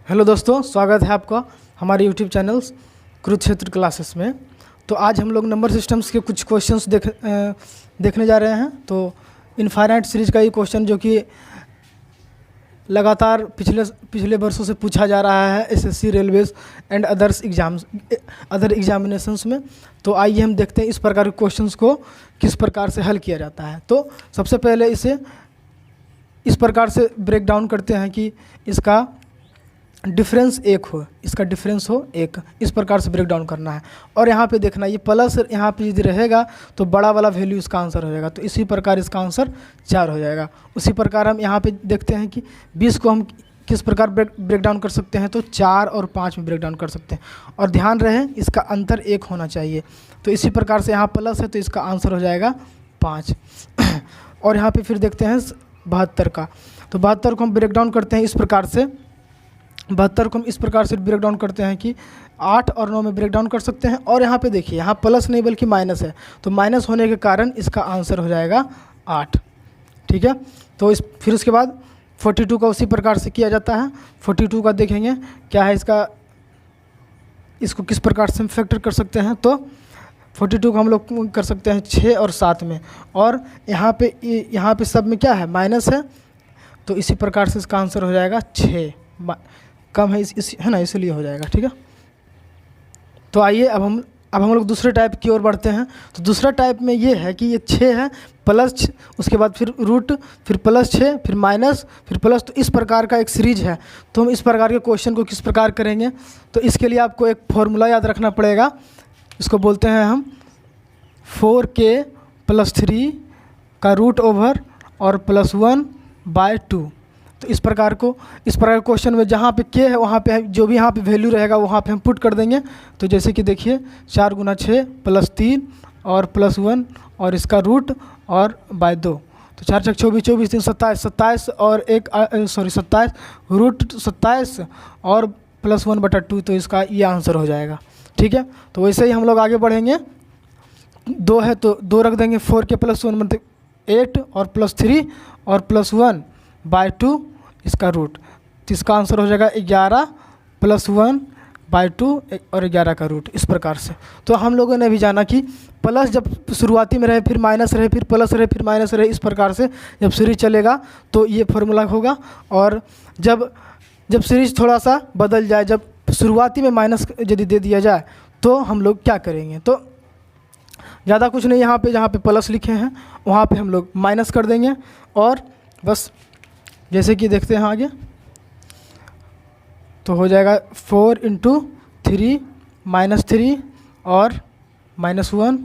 Hello दोस्तों, स्वागत है आपका हमारे यूट्यूब चैनल कुरुक्षेत्र क्लासेस में। तो आज हम लोग नंबर सिस्टम्स के कुछ क्वेश्चंस देखने जा रहे हैं। तो इनफाइनाइट सीरीज का ये क्वेश्चन जो कि लगातार पिछले वर्षों से पूछा जा रहा है SSC, railways and other examinations में। तो आइए हम देखते हैं इस प्रकार के क्वेश्चंस को किस प्रकार से हल किया जाता है। तो सबसे पहले इसे इस प्रकार से ब्रेक डाउन करते हैं कि इसका डिफरेंस एक हो, इसका डिफरेंस हो एक, इस प्रकार से ब्रेक डाउन करना है। और यहाँ पे देखना, ये प्लस यहाँ पे यदि रहेगा तो बड़ा वाला वैल्यू इसका आंसर हो जाएगा। तो इसी प्रकार इसका आंसर 4 हो जाएगा। उसी प्रकार हम यहाँ पे देखते हैं कि 20 को हम किस प्रकार ब्रेक डाउन कर सकते हैं। तो 4 और 5 में ब्रेक डाउन कर सकते हैं। और ध्यान रहे इसका अंतर 1 होना चाहिए। तो इसी प्रकार से यहाँ प्लस है तो इसका आंसर हो जाएगा 5। और यहाँ पर फिर देखते हैं 72 का। तो 72 को हम ब्रेक डाउन करते हैं इस प्रकार से। 72 को हम इस प्रकार से ब्रेक डाउन करते हैं कि 8 और 9 में ब्रेक डाउन कर सकते हैं। और यहाँ पे देखिए, यहाँ प्लस नहीं बल्कि माइनस है, तो माइनस होने के कारण इसका आंसर हो जाएगा 8। ठीक है। तो फिर उसके बाद 42 का उसी प्रकार से किया जाता है। 42 का देखेंगे क्या है इसको किस प्रकार से हम फैक्टर कर सकते हैं। तो 42 को हम लोग कर सकते हैं 6 और 7 में। और यहाँ पे सब में क्या है, माइनस है, तो इसी प्रकार से इसका आंसर हो जाएगा 6। कम है है ना, इसलिए हो जाएगा। ठीक है। तो आइए अब हम लोग दूसरे टाइप की ओर बढ़ते हैं। तो दूसरा टाइप में ये है कि ये 6 है, प्लस उसके बाद फिर रूट, फिर प्लस 6, फिर माइनस, फिर प्लस। तो इस प्रकार का एक सीरीज है। तो हम इस प्रकार के क्वेश्चन को किस प्रकार करेंगे, तो इसके लिए आपको एक फॉर्मूला याद रखना पड़ेगा। इसको बोलते हैं हम 4k + 3 का रूट ओवर और +1/2। तो इस प्रकार क्वेश्चन में जहाँ पे k है वहाँ पे जो भी यहाँ पे वैल्यू रहेगा वहाँ पे हम पुट कर देंगे। तो जैसे कि देखिए 4 × 6 + 3 और +1 और इसका रूट और /2। तो 4 × 6 = 24, 24 × 3 = 27, 27 और 27 रूट 27 और +1/2। तो इसका ये आंसर हो जाएगा। ठीक है। तो वैसे ही हम लोग आगे बढ़ेंगे। 2 है तो 2 रख देंगे। 4k + 1 मतलब 8 और +3 और +1/2 इसका रूट। तो इसका आंसर हो जाएगा 11 + 1/2 और 11 का रूट, इस प्रकार से। तो हम लोगों ने भी जाना कि प्लस जब शुरुआती में रहे, फिर माइनस रहे, फिर प्लस रहे, फिर माइनस रहे, इस प्रकार से जब सीरीज चलेगा तो ये फार्मूला होगा। और जब सीरीज थोड़ा सा बदल जाए, जब शुरुआती में माइनस यदि दे दिया जाए तो हम लोग क्या करेंगे। तो ज़्यादा कुछ नहीं, यहाँ पे जहाँ पे प्लस लिखे हैं वहाँ पे हम लोग माइनस कर देंगे। और बस जैसे कि देखते हैं आगे, तो हो जाएगा 4 × 3 -3 और -1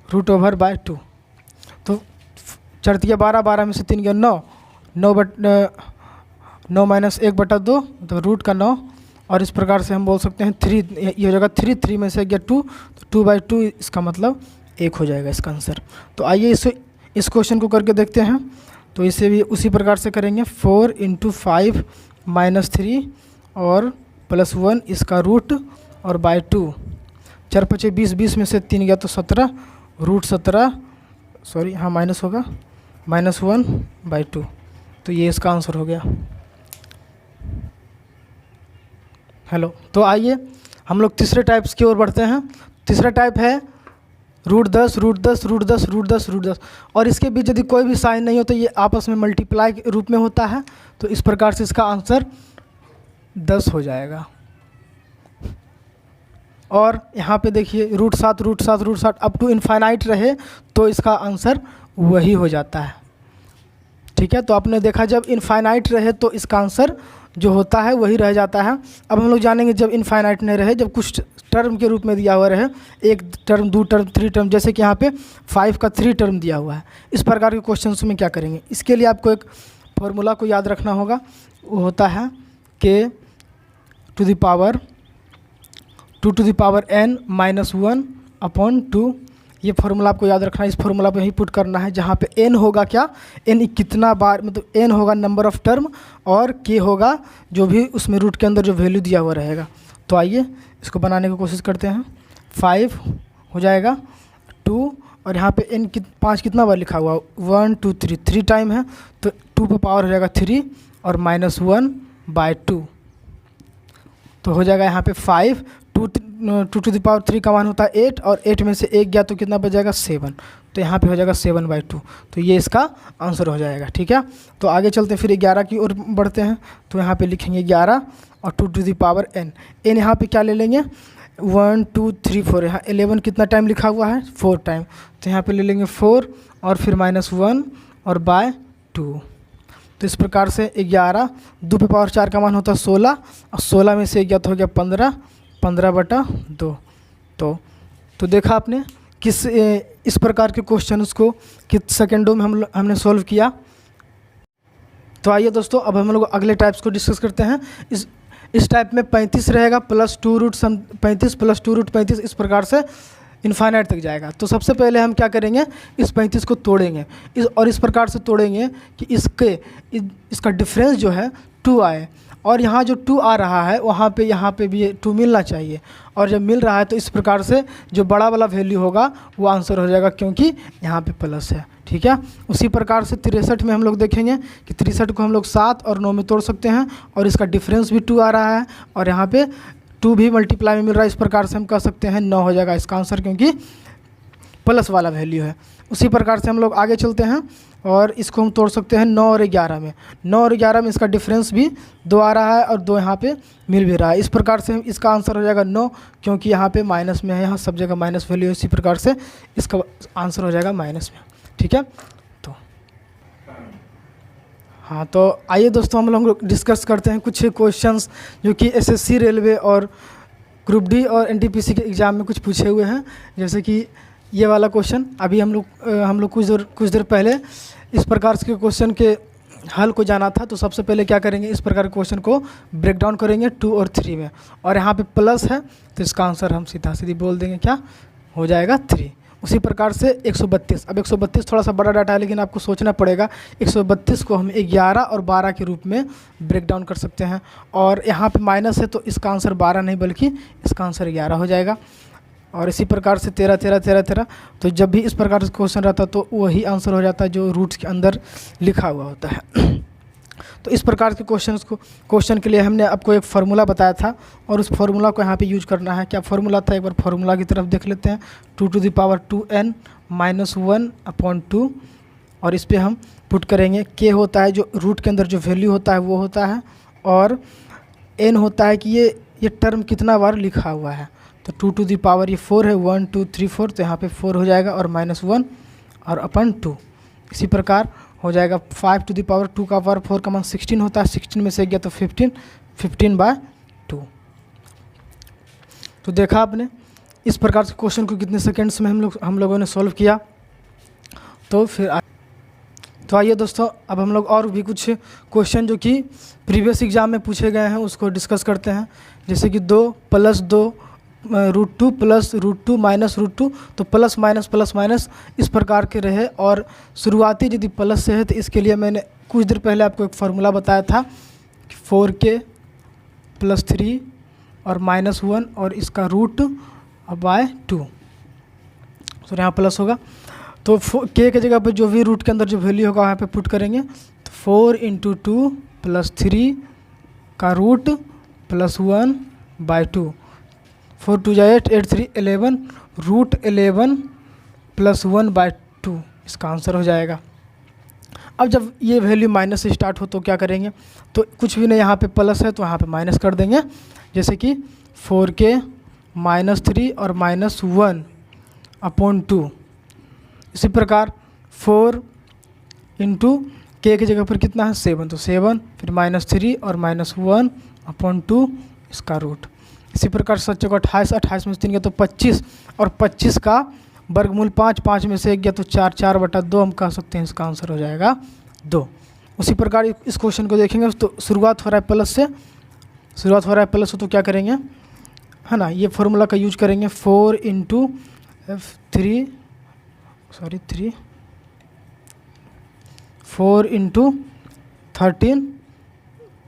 रूट ओवर /2। तो 4 × 12, 12 में से 3 गया 9, 9 - 1/2 तो रूट का 9। और इस प्रकार से हम बोल सकते हैं 3, ये हो जाएगा 3, 3 में से गया 2, तो 2/2 इसका मतलब 1 हो जाएगा इसका आंसर। तो आइए इस क्वेश्चन को करके देखते हैं। तो इसे भी उसी प्रकार से करेंगे। 4 × 5 -3 और +1 इसका रूट और /2। 4 × 5 = 20, 20 में से 3 गया तो 17 रूट 17, सॉरी हाँ माइनस होगा, -1/2। तो ये इसका आंसर हो गया। हेलो। तो आइए हम लोग तीसरे टाइप्स की ओर बढ़ते हैं। तीसरा टाइप है √10, √10, √10, √10, √10। और इसके बीच यदि कोई भी साइन नहीं हो तो ये आपस में मल्टीप्लाई के रूप में होता है। तो इस प्रकार से इसका आंसर 10 हो जाएगा। और यहाँ पे देखिए √7, √7, √7 अप टू इनफाइनाइट रहे तो इसका आंसर वही हो जाता है। ठीक है। तो आपने देखा जब इनफाइनाइट रहे तो इसका आंसर जो होता है वही रह जाता है। अब हम लोग जानेंगे जब इनफाइनाइट नहीं रहे, जब कुछ टर्म के रूप में दिया हुआ रहे, 1 टर्म, 2 टर्म, 3 टर्म, जैसे कि यहाँ पे 5 का 3 टर्म दिया हुआ है। इस प्रकार के क्वेश्चंस में क्या करेंगे, इसके लिए आपको एक फॉर्मूला को याद रखना होगा। वो होता है k to the power 2n - 1/2। ये फार्मूला आपको याद रखना है। इस फार्मूला पे ही पुट करना है जहाँ पे n होगा क्या, n कितना बार, मतलब n होगा नंबर ऑफ टर्म और k होगा जो भी उसमें रूट के अंदर जो वैल्यू दिया हुआ रहेगा। तो आइए इसको बनाने की कोशिश करते हैं। 5 हो जाएगा 2 और यहाँ पे n 5 कितना बार लिखा हुआ, 1 2 3 टाइम है, तो 2 पर पावर हो जाएगा 3 और -1/2। तो हो जाएगा यहाँ पे 5, 2 टू द पावर 3 का मान होता है 8, और 8 में से 1 गया तो कितना बच जाएगा 7, तो यहाँ पे हो जाएगा 7/2, तो ये इसका आंसर हो जाएगा। ठीक है, तो आगे चलते हैं, फिर 11 की ओर बढ़ते हैं। तो यहाँ पे लिखेंगे 11 और 2 टू द पावर n यहाँ पे क्या ले लेंगे 1 2 3 4, यहाँ 11 कितना टाइम लिखा हुआ है 4 टाइम, तो यहाँ पे ले लेंगे 4 और फिर -1 और बाय 2। तो इस प्रकार से 11 2 पे पावर 4 का मान होता है 16, और 16 में से 1 गया तो हो गया 15, 15/2। तो देखा आपने किस इस प्रकार के क्वेश्चंस को किस सेकंडों में हमने सॉल्व किया। तो आइए दोस्तों, अब हम लोग अगले टाइप्स को डिस्कस करते हैं। इस टाइप में 35 रहेगा प्लस 2 रूट 35 प्लस 2 रूट 35, इस प्रकार से इन्फाइनाइट तक जाएगा। तो सबसे पहले हम क्या करेंगे, इस 35 को तोड़ेंगे, इस प्रकार से तोड़ेंगे कि इसका डिफरेंस जो है 2 आए, और यहाँ जो 2 आ रहा है वहाँ पे यहाँ पे भी 2 मिलना चाहिए, और जब मिल रहा है तो इस प्रकार से जो बड़ा वाला वैल्यू होगा वो आंसर हो जाएगा, क्योंकि यहाँ पे प्लस है। ठीक है, उसी प्रकार से 63 में हम लोग देखेंगे कि 63 को हम लोग 7 और 9 में तोड़ सकते हैं, और इसका डिफरेंस भी 2 आ रहा है, और यहाँ पे 2 भी मल्टीप्लाई में मिल रहा है। इस प्रकार से हम कह सकते हैं 9 हो जाएगा इसका आंसर, क्योंकि प्लस वाला वैल्यू है। उसी प्रकार से हम लोग आगे चलते हैं, और इसको हम तोड़ सकते हैं 9 और 11 में। 9 और 11 में इसका डिफरेंस भी 2 आ रहा है, और 2 यहाँ पे मिल भी रहा है। इस प्रकार से इसका आंसर हो जाएगा 9, क्योंकि यहाँ पे माइनस में है, यहाँ सब जगह माइनस वैल्यू है। इसी प्रकार से इसका आंसर हो जाएगा माइनस में। ठीक है, तो हाँ, तो आइए दोस्तों हम लोग डिस्कस करते हैं कुछ क्वेश्चंस जो कि एसएससी रेलवे और ग्रुप डी और एनटीपीसी के एग्ज़ाम में कुछ पूछे हुए हैं। जैसे कि ये वाला क्वेश्चन अभी हम लोग कुछ देर पहले इस प्रकार के क्वेश्चन के हल को जाना था। तो सबसे पहले क्या करेंगे, इस प्रकार के क्वेश्चन को ब्रेक डाउन करेंगे 2 और 3 में, और यहाँ पे प्लस है तो इसका आंसर हम सीधी बोल देंगे, क्या हो जाएगा 3। उसी प्रकार से 132, अब 132 थोड़ा सा बड़ा डाटा है, लेकिन आपको सोचना पड़ेगा। 132 को हम 11 और 12 के रूप में ब्रेक डाउन कर सकते हैं, और यहाँ पे माइनस है तो इसका आंसर 12 नहीं बल्कि इसका आंसर 11 हो जाएगा। और इसी प्रकार से 13 13 13 13, तो जब भी इस प्रकार से क्वेश्चन रहता तो वही आंसर हो जाता है जो रूट्स के अंदर लिखा हुआ होता है। तो इस प्रकार के क्वेश्चन के लिए हमने आपको एक फार्मूला बताया था, और उस फार्मूला को यहाँ पे यूज करना है। क्या फार्मूला था, एक बार फार्मूला की तरफ देख लेते हैं। 2 टू द पावर 2n - 1/2, और इस पर हम पुट करेंगे। k होता है जो रूट के अंदर जो वैल्यू होता है वो होता है, और n होता है कि ये टर्म कितना बार लिखा हुआ है। तो 2 टू द पावर ये 4 है, 1 2 3 4, तो यहाँ पे 4 हो जाएगा, और -1 और /2। इसी प्रकार हो जाएगा 5 टू द पावर 2 का पावर 4 का मान 16 होता है, 16 में से गया तो 15, 15/2। तो देखा आपने इस प्रकार से क्वेश्चन को कितने सेकंड्स में हम लोगों ने सॉल्व किया। तो आइए दोस्तों, अब हम लोग और भी कुछ क्वेश्चन जो कि प्रीवियस एग्जाम में पूछे गए हैं उसको डिस्कस करते हैं। जैसे कि 2 + 2 √2 + √2 - √2, तो प्लस माइनस इस प्रकार के रहे, और शुरुआती यदि प्लस से है तो इसके लिए मैंने कुछ देर पहले आपको एक फार्मूला बताया था, 4k + 3 और -1 और इसका रूट बाय 2, तो यहाँ प्लस होगा। तो k के जगह पर जो भी रूट के अंदर जो वैल्यू होगा वहाँ पे पुट करेंगे। तो 4 × 2 + 3 का रूट +1/2, 4 2 8 8 3 11, √11 + 1/2 इसका आंसर हो जाएगा। अब जब ये वैल्यू माइनस से स्टार्ट हो तो क्या करेंगे, तो कुछ भी नहीं, यहाँ पे प्लस है तो यहाँ पे माइनस कर देंगे। जैसे कि 4k -3 और -1/2। इसी प्रकार 4 × k की जगह पर कितना है 7, तो 7, फिर -3 और -1/2 इसका रूट। इसी प्रकार 7 चौका 28, 28 में से 3 गया तो 25, और 25 का वर्गमूल 5, 5 में से 1 गया तो 4, 4/2 हम कह सकते हैं इसका आंसर हो जाएगा 2। उसी प्रकार इस क्वेश्चन को देखेंगे तो शुरुआत हो रहा है प्लस से, तो क्या करेंगे, है ना, ये फार्मूला का यूज करेंगे। 4 × 3 4 × 13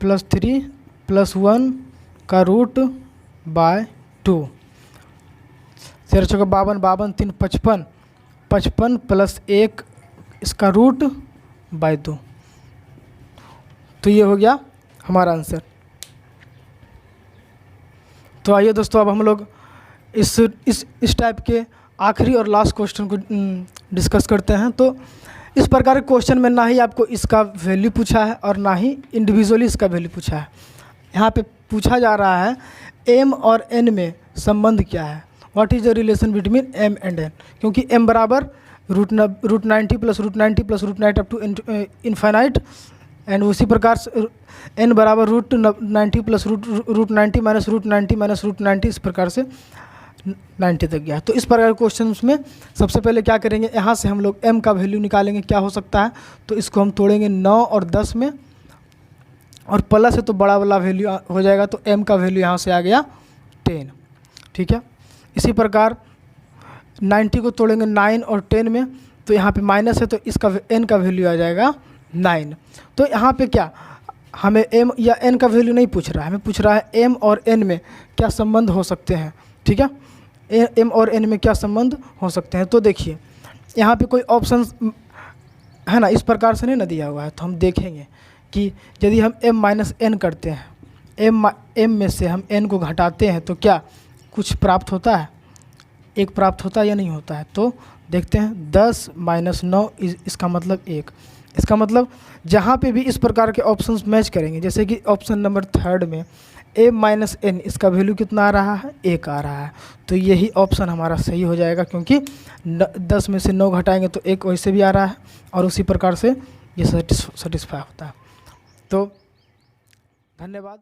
+ 3 + 1 का रूट बाय 2। 13 चौका 52, 52 3 55, 55 + 1 इसका रूट बाय 2। तो ये हो गया हमारा आंसर। तो आइए दोस्तों, अब हम लोग इस टाइप के आखिरी और लास्ट क्वेश्चन को डिस्कस करते हैं। तो इस प्रकार के क्वेश्चन में ना ही आपको इसका वैल्यू पूछा है और ना ही इंडिविजुअली इसका वैल्यू पूछा है। यहाँ पे पूछा जा रहा है m और n में संबंध क्या है, what is the relation between m and n, क्योंकि m बराबर √90 plus √90 up to infinite, and उसी प्रकार से n बराबर √90 प्लस √90 माइनस √90 इस प्रकार से 90 तक गया। तो इस प्रकार के क्वेश्चन में सबसे पहले क्या करेंगे, यहाँ से हम लोग m का वैल्यू निकालेंगे। क्या हो सकता है, तो इसको हम तोड़ेंगे 9 और 10 में, और प्लस है तो बड़ा वाला वैल्यू हो जाएगा, तो m का वैल्यू यहाँ से आ गया 10। ठीक है, इसी प्रकार 90 को तोड़ेंगे 9 और 10 में, तो यहाँ पे माइनस है तो इसका n का वैल्यू आ जाएगा 9। तो यहाँ पे क्या हमें m या n का वैल्यू नहीं पूछ रहा है, हमें पूछ रहा है m और n में क्या संबंध हो सकते हैं। ठीक है, m और n में क्या संबंध हो सकते हैं। तो देखिए यहाँ पे कोई ऑप्शन है ना, इस प्रकार से नहीं ना दिया हुआ है, तो हम देखेंगे कि यदि हम m माइनस n करते हैं, m में से हम n को घटाते हैं तो क्या कुछ प्राप्त होता है, 1 प्राप्त होता है या नहीं होता है। तो देखते हैं 10 माइनस 9 इसका मतलब 1। इसका मतलब जहाँ पे भी इस प्रकार के ऑप्शंस मैच करेंगे, जैसे कि ऑप्शन नंबर 3 में m माइनस n इसका वैल्यू कितना आ रहा है, 1 आ रहा है, तो यही ऑप्शन हमारा सही हो जाएगा, क्योंकि 10 में से 9 घटाएंगे तो 1 वैसे भी आ रहा है, और उसी प्रकार से ये सेटिस्फाई होता है। तो धन्यवाद।